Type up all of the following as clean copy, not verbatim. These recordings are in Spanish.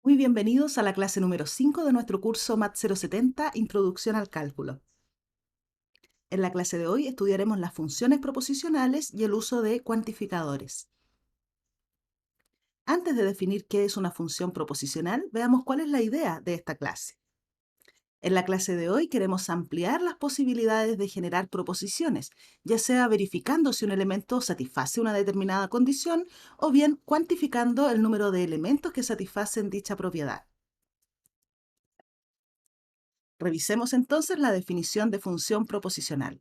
Muy bienvenidos a la clase número 5 de nuestro curso MAT 070, Introducción al Cálculo. En la clase de hoy estudiaremos las funciones proposicionales y el uso de cuantificadores. Antes de definir qué es una función proposicional, veamos cuál es la idea de esta clase. En la clase de hoy queremos ampliar las posibilidades de generar proposiciones, ya sea verificando si un elemento satisface una determinada condición o bien cuantificando el número de elementos que satisfacen dicha propiedad. Revisemos entonces la definición de función proposicional.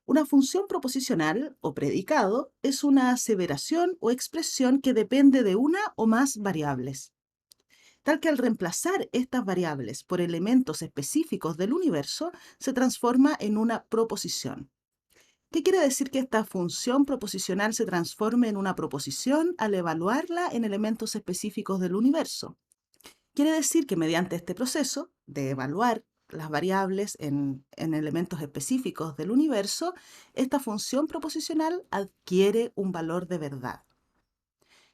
Una función proposicional o predicado es una aseveración o expresión que depende de una o más variables, tal que al reemplazar estas variables por elementos específicos del universo se transforma en una proposición. ¿Qué quiere decir que esta función proposicional se transforme en una proposición al evaluarla en elementos específicos del universo? Quiere decir que mediante este proceso de evaluar las variables en elementos específicos del universo, esta función proposicional adquiere un valor de verdad.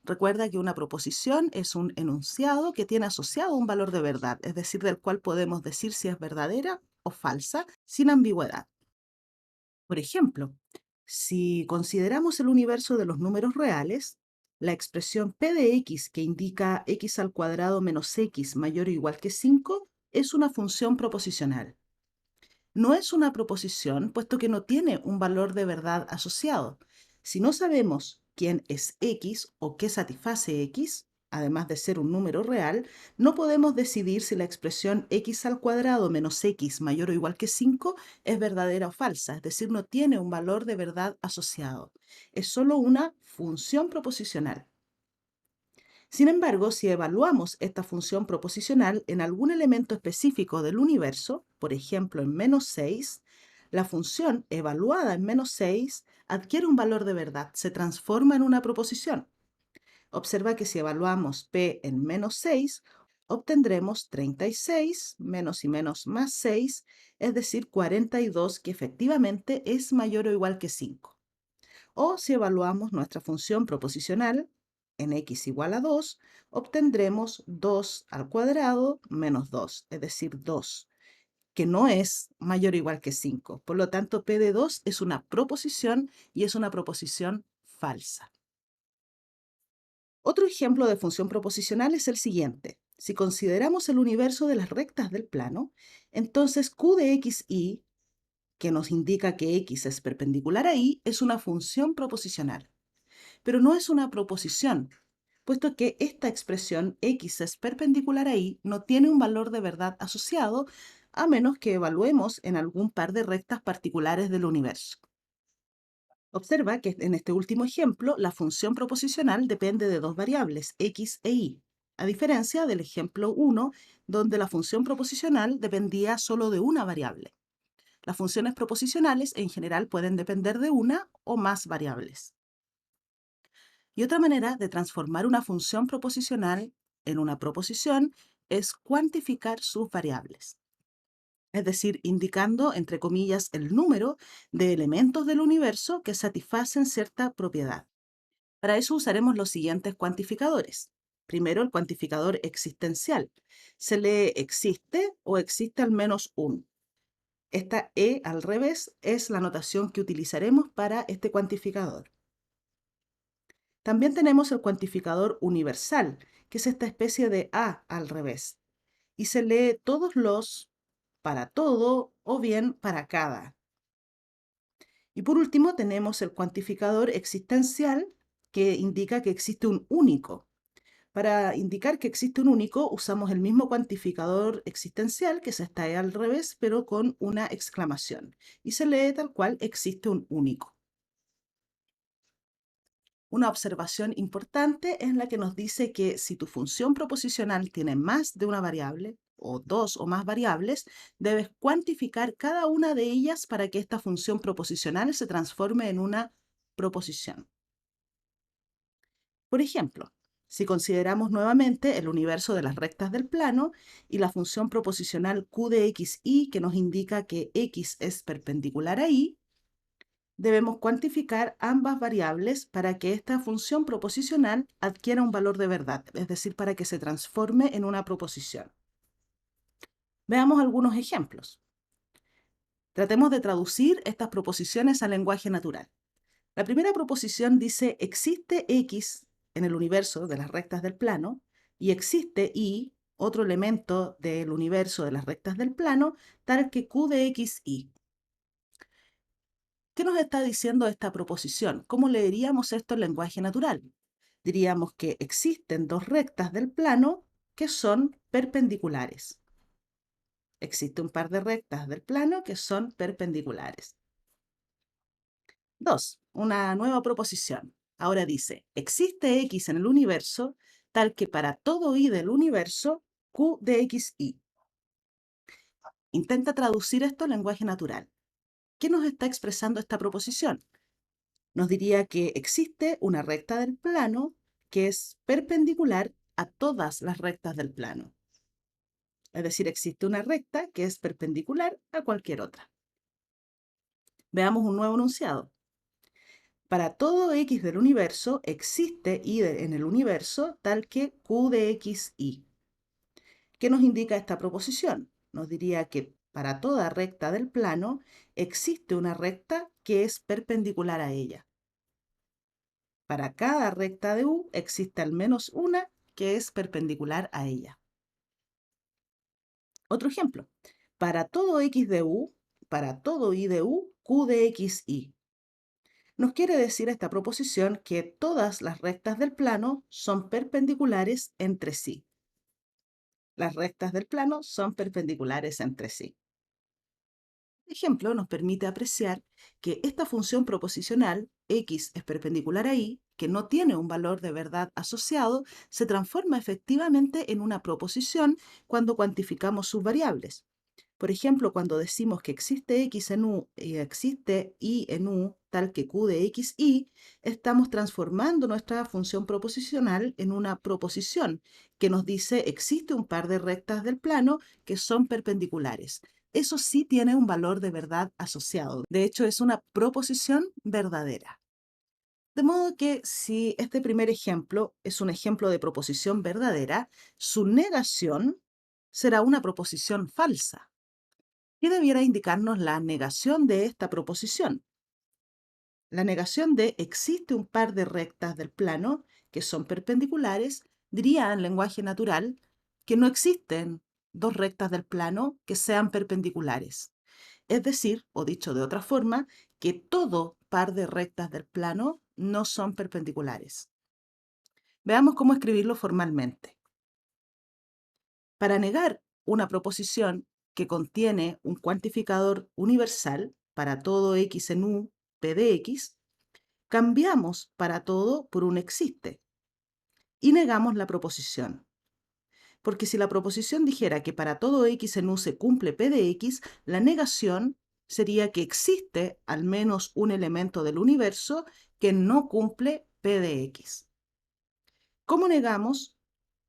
Recuerda que una proposición es un enunciado que tiene asociado un valor de verdad, es decir, del cual podemos decir si es verdadera o falsa, sin ambigüedad. Por ejemplo, si consideramos el universo de los números reales, la expresión p de x que indica x al cuadrado menos x mayor o igual que 5 es una función proposicional. No es una proposición puesto que no tiene un valor de verdad asociado. Si no sabemos quién es x o qué satisface x, además de ser un número real, no podemos decidir si la expresión x al cuadrado menos x mayor o igual que 5 es verdadera o falsa, es decir, no tiene un valor de verdad asociado. Es solo una función proposicional. Sin embargo, si evaluamos esta función proposicional en algún elemento específico del universo, por ejemplo en -6, la función evaluada en -6 adquiere un valor de verdad, se transforma en una proposición. Observa que si evaluamos p en -6, obtendremos 36 menos y menos más 6, es decir, 42, que efectivamente es mayor o igual que 5. O si evaluamos nuestra función proposicional en x igual a 2, obtendremos 2 al cuadrado menos 2, es decir, 2, que no es mayor o igual que 5. Por lo tanto, p de 2 es una proposición y es una proposición falsa. Otro ejemplo de función proposicional es el siguiente. Si consideramos el universo de las rectas del plano, entonces q de xy, que nos indica que x es perpendicular a y, es una función proposicional. Pero no es una proposición, puesto que esta expresión x es perpendicular a y no tiene un valor de verdad asociado, a menos que evaluemos en algún par de rectas particulares del universo. Observa que en este último ejemplo, la función proposicional depende de dos variables, x e y, a diferencia del ejemplo 1, donde la función proposicional dependía solo de una variable. Las funciones proposicionales en general pueden depender de una o más variables. Y otra manera de transformar una función proposicional en una proposición es cuantificar sus variables, es decir, indicando, entre comillas, el número de elementos del universo que satisfacen cierta propiedad. Para eso usaremos los siguientes cuantificadores. Primero, el cuantificador existencial. Se lee existe o existe al menos un. Esta E al revés es la notación que utilizaremos para este cuantificador. También tenemos el cuantificador universal, que es esta especie de A al revés, y se lee todos los, para todo o bien para cada. Y por último tenemos el cuantificador existencial, que indica que existe un único. Para indicar que existe un único, usamos el mismo cuantificador existencial, que es esta E al revés, pero con una exclamación, y se lee tal cual existe un único. Una observación importante es la que nos dice que si tu función proposicional tiene más de una variable o dos o más variables, debes cuantificar cada una de ellas para que esta función proposicional se transforme en una proposición. Por ejemplo, si consideramos nuevamente el universo de las rectas del plano y la función proposicional q de xy que nos indica que x es perpendicular a y, Debemos cuantificar ambas variables para que esta función proposicional adquiera un valor de verdad, es decir, para que se transforme en una proposición. Veamos algunos ejemplos. Tratemos de traducir estas proposiciones al lenguaje natural. La primera proposición dice: existe X en el universo de las rectas del plano y existe Y, otro elemento del universo de las rectas del plano, tal que Q de X, Y. ¿Qué nos está diciendo esta proposición? ¿Cómo leeríamos esto en lenguaje natural? Diríamos que existen dos rectas del plano que son perpendiculares. Existe un par de rectas del plano que son perpendiculares. 2. Una nueva proposición. Ahora dice: existe X en el universo tal que para todo Y del universo, Q de X, Y. Intenta traducir esto al lenguaje natural. ¿Qué nos está expresando esta proposición? Nos diría que existe una recta del plano que es perpendicular a todas las rectas del plano. Es decir, existe una recta que es perpendicular a cualquier otra. Veamos un nuevo enunciado. Para todo X del universo existe Y en el universo tal que Q de X, Y. ¿Qué nos indica esta proposición? Nos diría que para toda recta del plano existe una recta que es perpendicular a ella. Para cada recta de U existe al menos una que es perpendicular a ella. Otro ejemplo. Para todo X de U, para todo Y de U, Q de X, Y. Nos quiere decir esta proposición que todas las rectas del plano son perpendiculares entre sí. Las rectas del plano son perpendiculares entre sí. Este ejemplo nos permite apreciar que esta función proposicional, X es perpendicular a Y, que no tiene un valor de verdad asociado, se transforma efectivamente en una proposición cuando cuantificamos sus variables. Por ejemplo, cuando decimos que existe X en U y existe Y en U, tal que Q de X, Y, estamos transformando nuestra función proposicional en una proposición que nos dice: existe un par de rectas del plano que son perpendiculares. Eso sí tiene un valor de verdad asociado. De hecho, es una proposición verdadera. De modo que si este primer ejemplo es un ejemplo de proposición verdadera, su negación será una proposición falsa. ¿Qué debiera indicarnos la negación de esta proposición? La negación de existe un par de rectas del plano que son perpendiculares diría en lenguaje natural que no existen dos rectas del plano que sean perpendiculares. Es decir, o dicho de otra forma, que todo par de rectas del plano no son perpendiculares. Veamos cómo escribirlo formalmente. Para negar una proposición que contiene un cuantificador universal para todo X en U, P de X, cambiamos para todo por un existe y negamos la proposición. Porque si la proposición dijera que para todo X en U se cumple P de X, la negación sería que existe al menos un elemento del universo que no cumple P de X. ¿Cómo negamos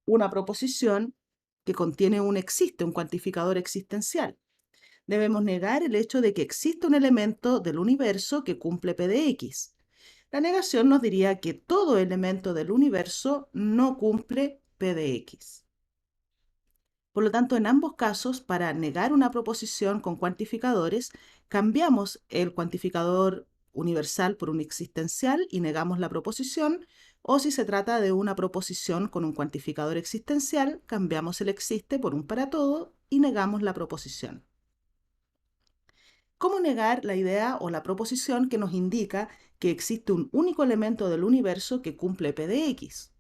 una proposición que contiene un existe, un cuantificador existencial? Debemos negar el hecho de que existe un elemento del universo que cumple P de X. La negación nos diría que todo elemento del universo no cumple P de X. Por lo tanto, en ambos casos, para negar una proposición con cuantificadores, cambiamos el cuantificador universal por un existencial y negamos la proposición, o si se trata de una proposición con un cuantificador existencial, cambiamos el existe por un para todo y negamos la proposición. ¿Cómo negar la idea o la proposición que nos indica que existe un único elemento del universo que cumple P de X?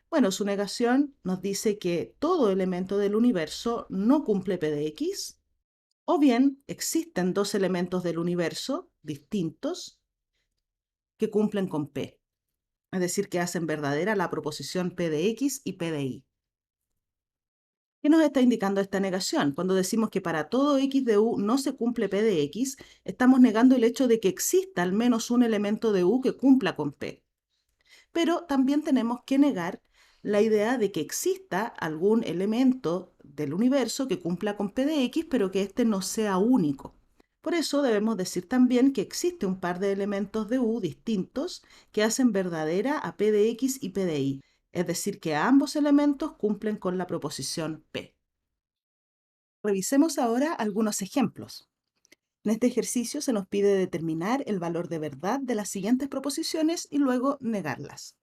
Bueno, su negación nos dice que todo elemento del universo no cumple P de X, o bien existen dos elementos del universo distintos que cumplen con P, es decir, que hacen verdadera la proposición P de X y P de Y. ¿Qué nos está indicando esta negación? Cuando decimos que para todo X de U no se cumple P de X, estamos negando el hecho de que exista al menos un elemento de U que cumpla con P. Pero también tenemos que negar la idea de que exista algún elemento del universo que cumpla con P de X, pero que éste no sea único. Por eso debemos decir también que existe un par de elementos de U distintos que hacen verdadera a P de X y P de Y, es decir, que ambos elementos cumplen con la proposición P. Revisemos ahora algunos ejemplos. En este ejercicio se nos pide determinar el valor de verdad de las siguientes proposiciones y luego negarlas.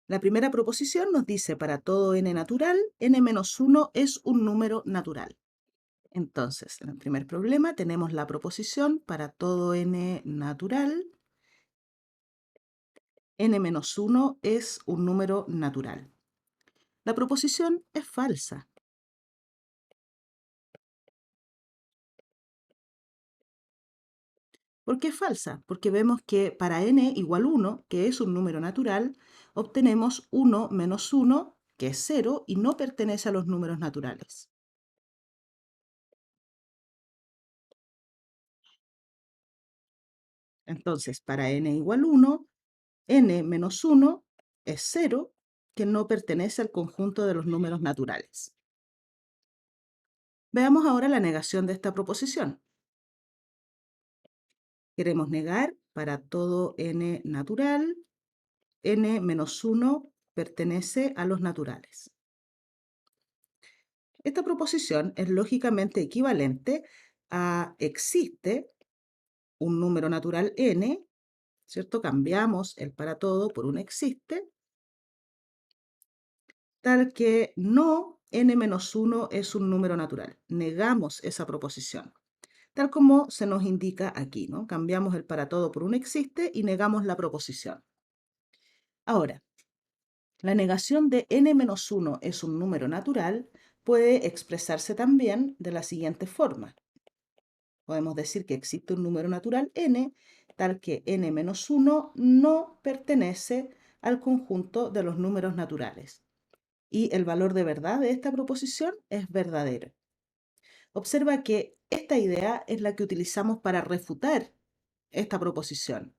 La primera proposición nos dice para todo n natural, n-1 es un número natural. Entonces, en el primer problema tenemos la proposición para todo n natural, n-1 es un número natural. La proposición es falsa. ¿Por qué es falsa? Porque vemos que para n igual 1, que es un número natural, obtenemos 1 menos 1, que es 0, y no pertenece a los números naturales. Entonces, para n igual 1, n menos 1 es 0, que no pertenece al conjunto de los números naturales. Veamos ahora la negación de esta proposición. Queremos negar para todo n natural, n menos 1 pertenece a los naturales. Esta proposición es lógicamente equivalente a existe un número natural n, ¿cierto? Cambiamos el para todo por un existe, tal que no n-1 es un número natural. Negamos esa proposición, tal como se nos indica aquí, ¿no? Cambiamos el para todo por un existe y negamos la proposición. Ahora, la negación de n-1 es un número natural puede expresarse también de la siguiente forma. Podemos decir que existe un número natural n, tal que n-1 no pertenece al conjunto de los números naturales. Y el valor de verdad de esta proposición es verdadero. Observa que esta idea es la que utilizamos para refutar esta proposición.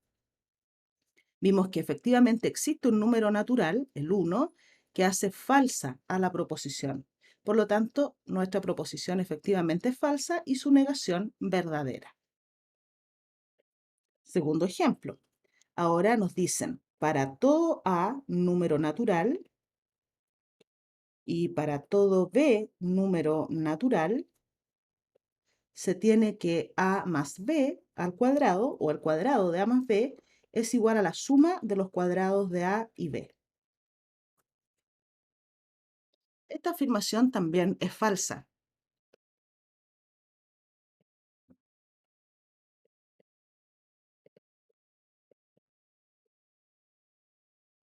Vimos que efectivamente existe un número natural, el 1, que hace falsa a la proposición. Por lo tanto, nuestra proposición efectivamente es falsa y su negación verdadera. Segundo ejemplo. Ahora nos dicen, para todo A número natural y para todo B número natural, se tiene que A más B al cuadrado, o el cuadrado de A más B, es igual a la suma de los cuadrados de A y B. Esta afirmación también es falsa.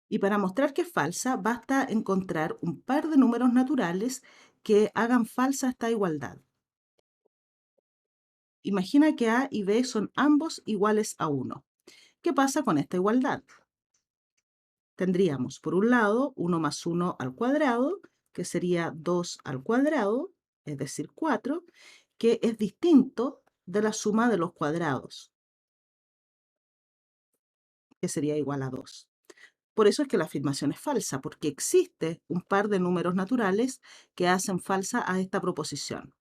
Y para mostrar que es falsa, basta encontrar un par de números naturales que hagan falsa esta igualdad. Imagina que A y B son ambos iguales a 1. ¿Qué pasa con esta igualdad? Tendríamos, por un lado, 1 más 1 al cuadrado, que sería 2 al cuadrado, es decir, 4, que es distinto de la suma de los cuadrados, que sería igual a 2. Por eso es que la afirmación es falsa, porque existe un par de números naturales que hacen falsa a esta proposición.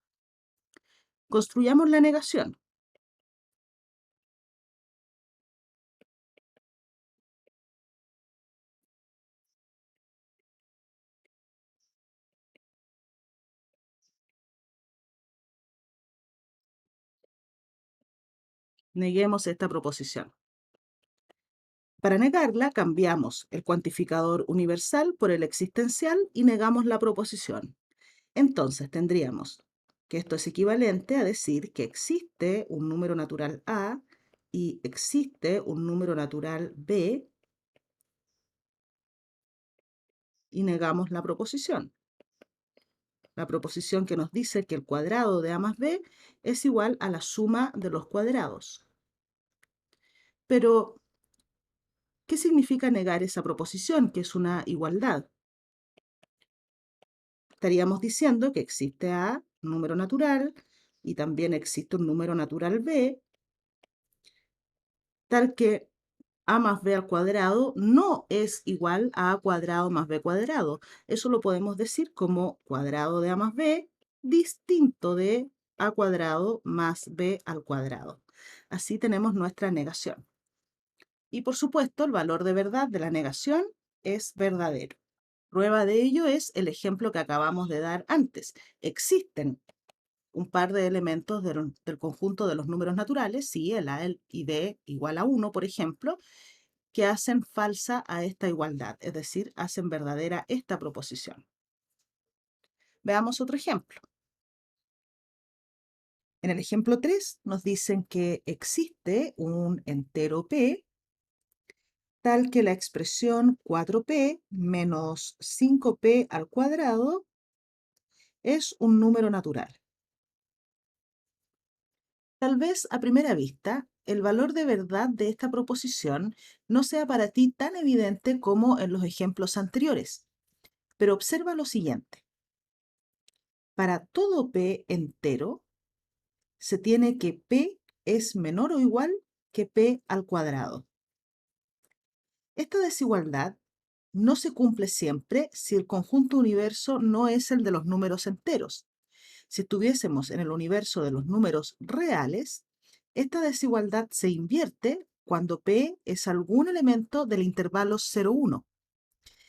Construyamos la negación. Neguemos esta proposición. Para negarla, cambiamos el cuantificador universal por el existencial y negamos la proposición. Entonces tendríamos que esto es equivalente a decir que existe un número natural A y existe un número natural B y negamos la proposición. La proposición que nos dice que el cuadrado de A más B es igual a la suma de los cuadrados. Pero, ¿qué significa negar esa proposición, que es una igualdad? Estaríamos diciendo que existe A, número natural, y también existe un número natural B, tal que A más B al cuadrado no es igual a A cuadrado más B cuadrado. Eso lo podemos decir como cuadrado de A más B distinto de a cuadrado más b al cuadrado. Así tenemos nuestra negación. Y por supuesto, el valor de verdad de la negación es verdadero. Prueba de ello es el ejemplo que acabamos de dar antes. Existen un par de elementos del conjunto de los números naturales, sí, el A y B igual a 1, por ejemplo, que hacen falsa a esta igualdad, es decir, hacen verdadera esta proposición. Veamos otro ejemplo. En el ejemplo 3 nos dicen que existe un entero p tal que la expresión 4p menos 5p al cuadrado es un número natural. Tal vez a primera vista el valor de verdad de esta proposición no sea para ti tan evidente como en los ejemplos anteriores, pero observa lo siguiente. Para todo p entero, se tiene que p es menor o igual que p al cuadrado. Esta desigualdad no se cumple siempre si el conjunto universo no es el de los números enteros. Si estuviésemos en el universo de los números reales, esta desigualdad se invierte cuando p es algún elemento del intervalo 0,1.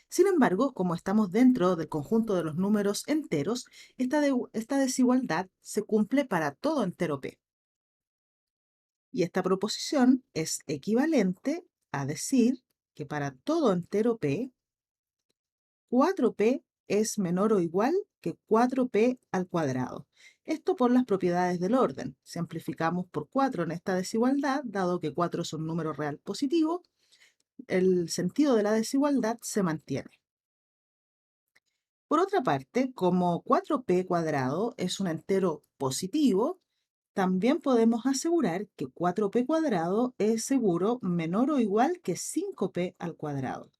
Sin embargo, como estamos dentro del conjunto de los números enteros, esta desigualdad se cumple para todo entero p. Y esta proposición es equivalente a decir que para todo entero p, 4p es menor o igual que 4p al cuadrado. Esto por las propiedades del orden. Si amplificamos por 4 en esta desigualdad, dado que 4 es un número real positivo, el sentido de la desigualdad se mantiene. Por otra parte, como 4p cuadrado es un entero positivo, también podemos asegurar que 4p cuadrado es seguro menor o igual que 5p al cuadrado.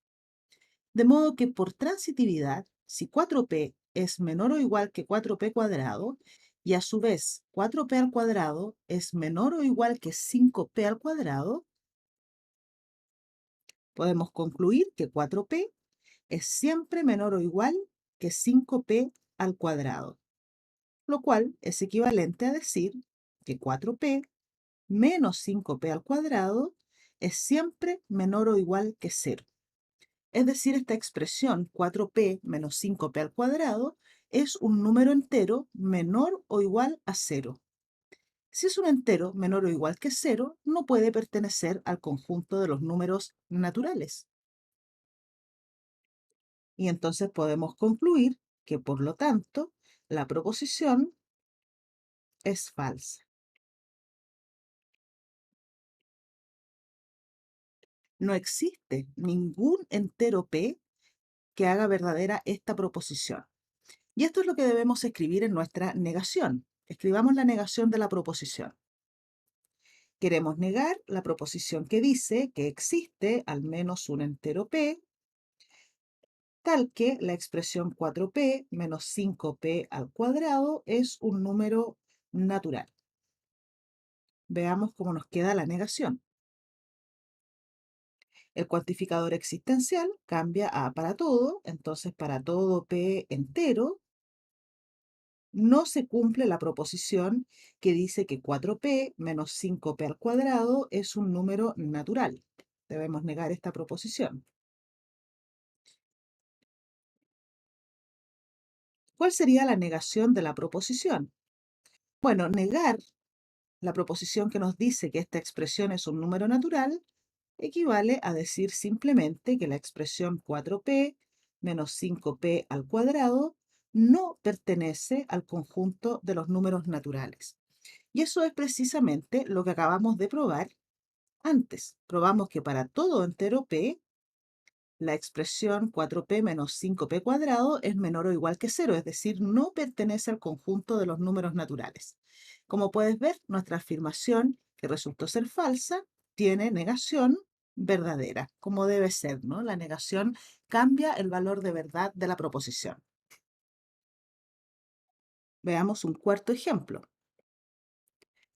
De modo que por transitividad, si 4p es menor o igual que 4p cuadrado, y a su vez 4p al cuadrado es menor o igual que 5p al cuadrado, podemos concluir que 4p es siempre menor o igual que 5p al cuadrado, lo cual es equivalente a decir que 4p menos 5p al cuadrado es siempre menor o igual que 0. Es decir, esta expresión 4p menos 5p al cuadrado es un número entero menor o igual a 0. Si es un entero menor o igual que 0, no puede pertenecer al conjunto de los números naturales. Y entonces podemos concluir que, por lo tanto, la proposición es falsa. No existe ningún entero p que haga verdadera esta proposición. Y esto es lo que debemos escribir en nuestra negación. Escribamos la negación de la proposición. Queremos negar la proposición que dice que existe al menos un entero p, tal que la expresión 4p menos 5p al cuadrado es un número natural. Veamos cómo nos queda la negación. El cuantificador existencial cambia a para todo, entonces para todo p entero no se cumple la proposición que dice que 4p menos 5p al cuadrado es un número natural. Debemos negar esta proposición. ¿Cuál sería la negación de la proposición? Bueno, negar la proposición que nos dice que esta expresión es un número natural equivale a decir simplemente que la expresión 4p menos 5p al cuadrado no pertenece al conjunto de los números naturales. Y eso es precisamente lo que acabamos de probar antes. Probamos que para todo entero p, la expresión 4p menos 5p cuadrado es menor o igual que 0, es decir, no pertenece al conjunto de los números naturales. Como puedes ver, nuestra afirmación, que resultó ser falsa, tiene negación verdadera, como debe ser, ¿no? La negación cambia el valor de verdad de la proposición. Veamos un cuarto ejemplo.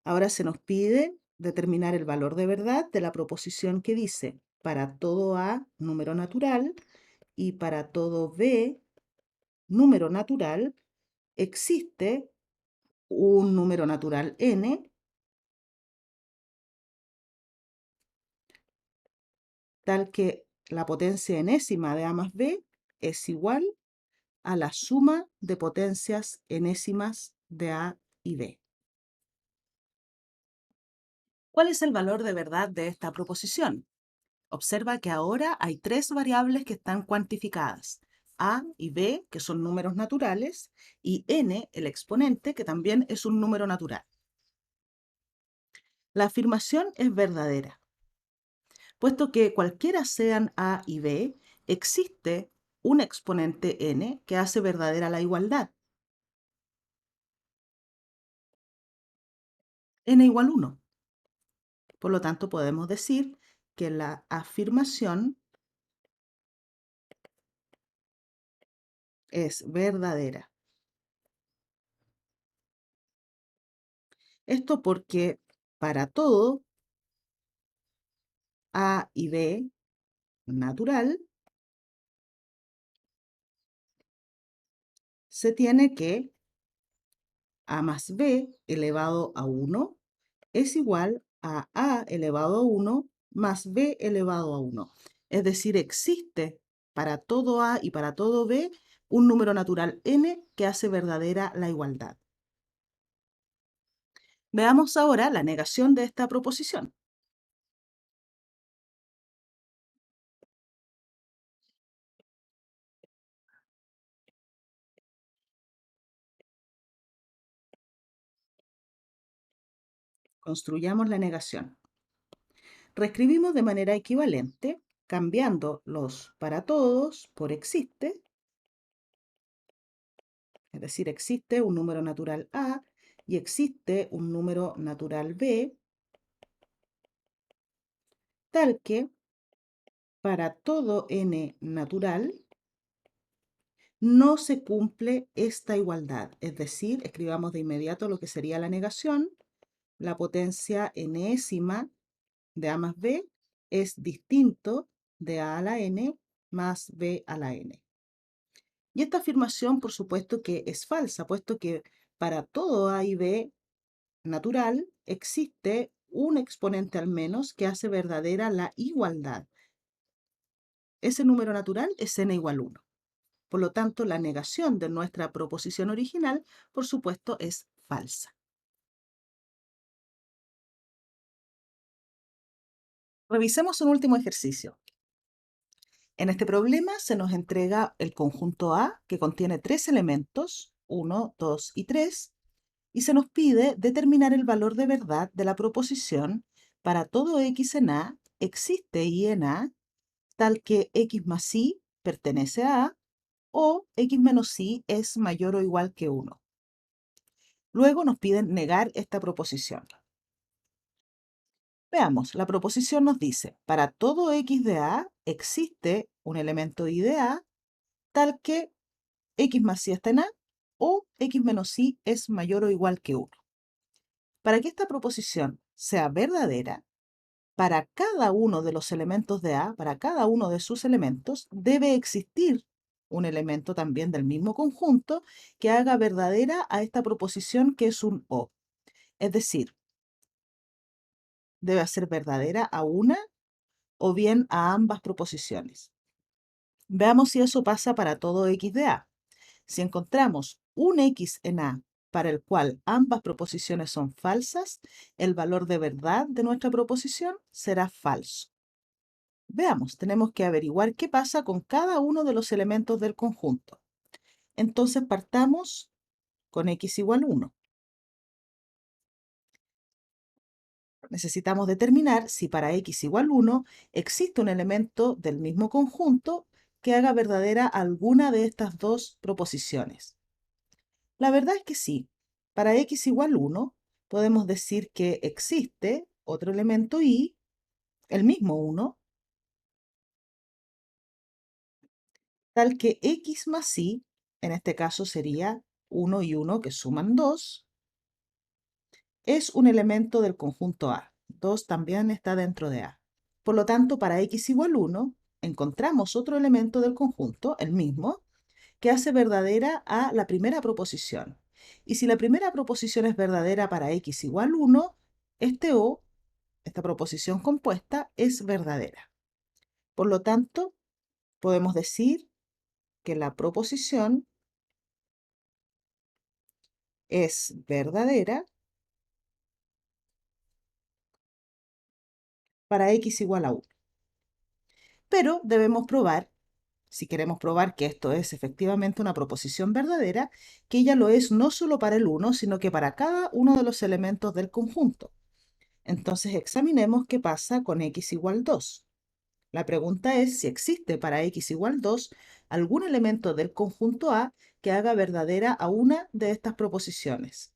Ahora se nos pide determinar el valor de verdad de la proposición que dice para todo A número natural y para todo B número natural existe un número natural n, tal que la potencia enésima de A más B es igual a la suma de potencias enésimas de A y B. ¿Cuál es el valor de verdad de esta proposición? Observa que ahora hay tres variables que están cuantificadas: A y B, que son números naturales, y n, el exponente, que también es un número natural. La afirmación es verdadera, puesto que cualquiera sean A y B, existe un exponente n que hace verdadera la igualdad, n igual 1. Por lo tanto, podemos decir que la afirmación es verdadera. Esto porque para todo A y B natural se tiene que A más B elevado a 1 es igual a A elevado a 1 más B elevado a 1. Es decir, existe para todo A y para todo B un número natural n que hace verdadera la igualdad. Veamos ahora la negación de esta proposición. Construyamos la negación. Reescribimos de manera equivalente, cambiando los para todos por existe, es decir, existe un número natural A y existe un número natural B, tal que para todo n natural no se cumple esta igualdad. Es decir, escribamos de inmediato lo que sería la negación. La potencia enésima de A más B es distinto de A a la n más B a la n. Y esta afirmación, por supuesto, que es falsa, puesto que para todo A y B natural existe un exponente al menos que hace verdadera la igualdad. Ese número natural es n igual 1. Por lo tanto, la negación de nuestra proposición original, por supuesto, es falsa. Revisemos un último ejercicio. En este problema se nos entrega el conjunto A, que contiene tres elementos, 1, 2 y 3, y se nos pide determinar el valor de verdad de la proposición para todo x en A existe y en A, tal que x más y pertenece a A o x menos y es mayor o igual que 1. Luego nos piden negar esta proposición. Veamos, la proposición nos dice, para todo x de A existe un elemento y de A, tal que x más y está en A o x menos y es mayor o igual que 1. Para que esta proposición sea verdadera, para cada uno de los elementos de A, para cada uno de sus elementos, debe existir un elemento también del mismo conjunto que haga verdadera a esta proposición que es un O. Es decir, debe ser verdadera a una o bien a ambas proposiciones. Veamos si eso pasa para todo x de A. Si encontramos un x en A para el cual ambas proposiciones son falsas, el valor de verdad de nuestra proposición será falso. Veamos, tenemos que averiguar qué pasa con cada uno de los elementos del conjunto. Entonces partamos con x igual 1. Necesitamos determinar si para x igual 1 existe un elemento del mismo conjunto que haga verdadera alguna de estas dos proposiciones. La verdad es que sí. Para x igual 1 podemos decir que existe otro elemento y, el mismo 1, tal que x más y, en este caso sería 1 y 1 que suman 2, es un elemento del conjunto A. 2 también está dentro de A. Por lo tanto, para x igual 1, encontramos otro elemento del conjunto, el mismo, que hace verdadera a la primera proposición. Y si la primera proposición es verdadera para x igual 1, este o, esta proposición compuesta, es verdadera. Por lo tanto, podemos decir que la proposición es verdadera para x igual a 1. Pero debemos probar, si queremos probar que esto es efectivamente una proposición verdadera, que ella lo es no solo para el 1, sino que para cada uno de los elementos del conjunto. Entonces examinemos qué pasa con x igual 2. La pregunta es si existe para x igual 2 algún elemento del conjunto A que haga verdadera a una de estas proposiciones.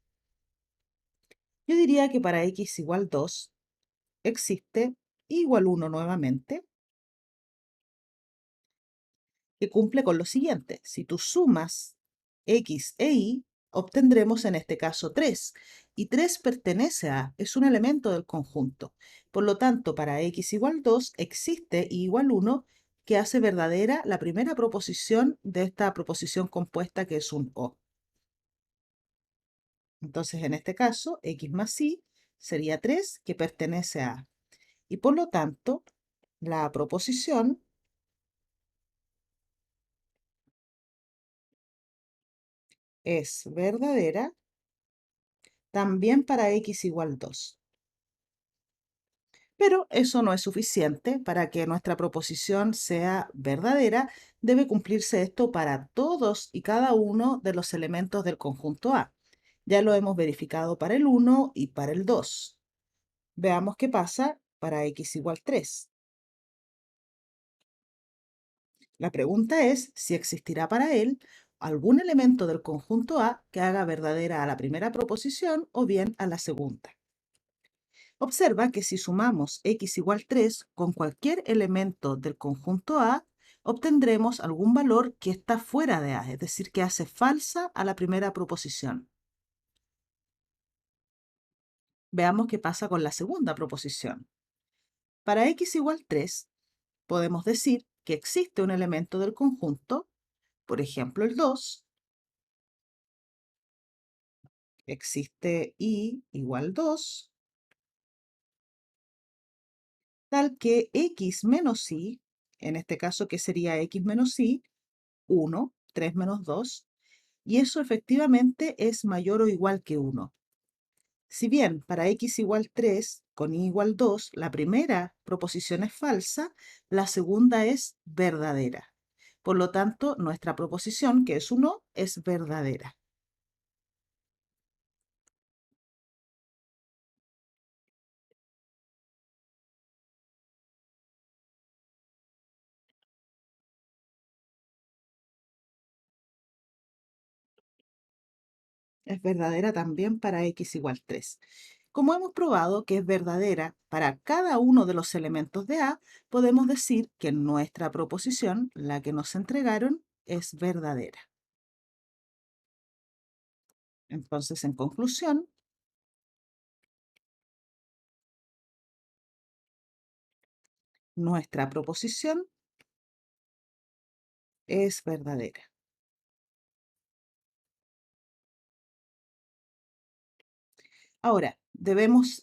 Yo diría que para x igual 2 existe igual 1 nuevamente, que cumple con lo siguiente. Si tú sumas x e y, obtendremos en este caso 3. Y 3 pertenece a, es un elemento del conjunto. Por lo tanto, para x igual 2 existe y igual 1 que hace verdadera la primera proposición de esta proposición compuesta que es un o. Entonces, en este caso, x más y sería 3 que pertenece a. Y por lo tanto, la proposición es verdadera también para x igual 2. Pero eso no es suficiente para que nuestra proposición sea verdadera. Debe cumplirse esto para todos y cada uno de los elementos del conjunto A. Ya lo hemos verificado para el 1 y para el 2. Veamos qué pasa para x igual 3. La pregunta es si existirá para él algún elemento del conjunto A que haga verdadera a la primera proposición o bien a la segunda. Observa que si sumamos x igual 3 con cualquier elemento del conjunto A, obtendremos algún valor que está fuera de A, es decir, que hace falsa a la primera proposición. Veamos qué pasa con la segunda proposición. Para x igual 3, podemos decir que existe un elemento del conjunto, por ejemplo el 2, existe y igual 2, tal que x menos y, en este caso que sería x menos y, 1, 3 menos 2, y eso efectivamente es mayor o igual que 1. Si bien para x igual 3 con y igual 2, la primera proposición es falsa, la segunda es verdadera. Por lo tanto, nuestra proposición, que es 1, es verdadera. Es verdadera también para x igual 3. Como hemos probado que es verdadera para cada uno de los elementos de A, podemos decir que nuestra proposición, la que nos entregaron, es verdadera. Entonces, en conclusión, nuestra proposición es verdadera. Ahora, debemos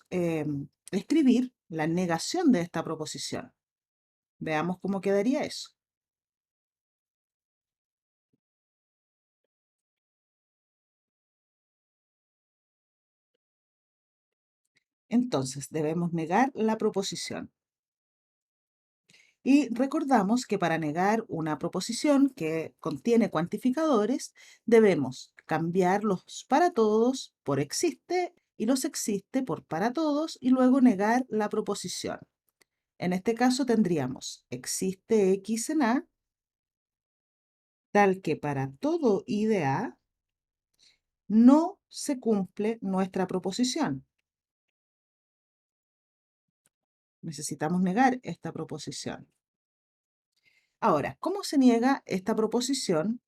escribir la negación de esta proposición. Veamos cómo quedaría eso. Entonces, debemos negar la proposición. Y recordamos que para negar una proposición que contiene cuantificadores, debemos cambiar los para todos por existe y los existe por para todos y luego negar la proposición. En este caso tendríamos existe x en A, tal que para todo y de A no se cumple nuestra proposición. Necesitamos negar esta proposición. Ahora, ¿cómo se niega esta proposición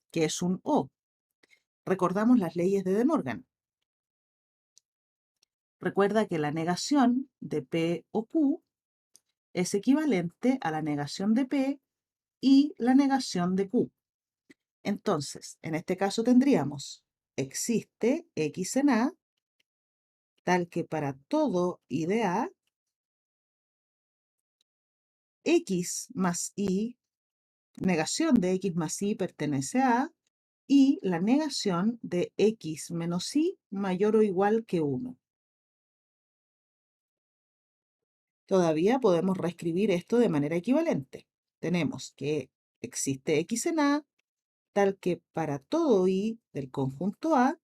que es un O? Recordamos las leyes de De Morgan. Recuerda que la negación de P o Q es equivalente a la negación de P y la negación de Q. Entonces, en este caso tendríamos existe X en A, tal que para todo y de A, X más Y, negación de X más Y pertenece a A, y la negación de X menos Y mayor o igual que 1. Todavía podemos reescribir esto de manera equivalente. Tenemos que existe X en A, tal que para todo Y del conjunto A,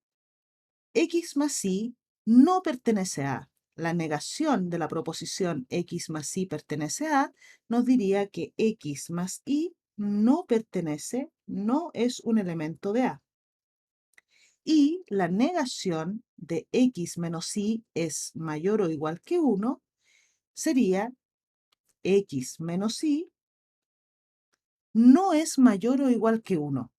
X más Y no pertenece a A. La negación de la proposición X más Y pertenece a A nos diría que X más Y no pertenece, no es un elemento de A. Y la negación de X menos Y es mayor o igual que 1 sería X menos Y no es mayor o igual que 1.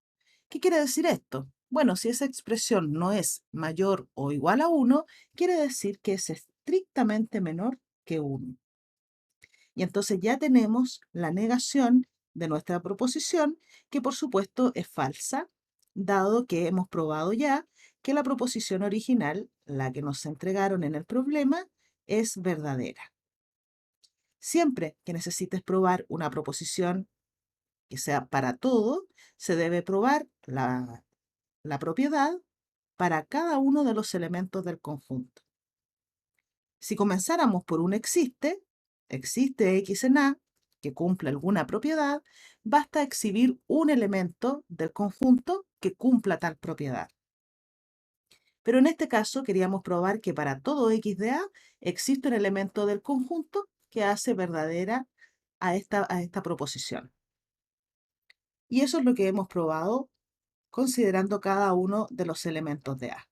¿Qué quiere decir esto? Bueno, si esa expresión no es mayor o igual a 1, quiere decir que es estrictamente menor que 1. Y entonces ya tenemos la negación de nuestra proposición, que por supuesto es falsa, dado que hemos probado ya que la proposición original, la que nos entregaron en el problema, es verdadera. Siempre que necesites probar una proposición que sea para todo, se debe probar la propiedad para cada uno de los elementos del conjunto. Si comenzáramos por un existe X en A, que cumple alguna propiedad, basta exhibir un elemento del conjunto que cumpla tal propiedad. Pero en este caso queríamos probar que para todo X de A existe un elemento del conjunto que hace verdadera a esta proposición. Y eso es lo que hemos probado considerando cada uno de los elementos de A.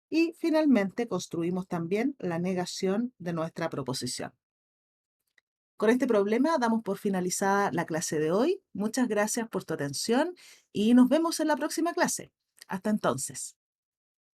Y finalmente construimos también la negación de nuestra proposición. Con este problema damos por finalizada la clase de hoy. Muchas gracias por tu atención y nos vemos en la próxima clase. Hasta entonces.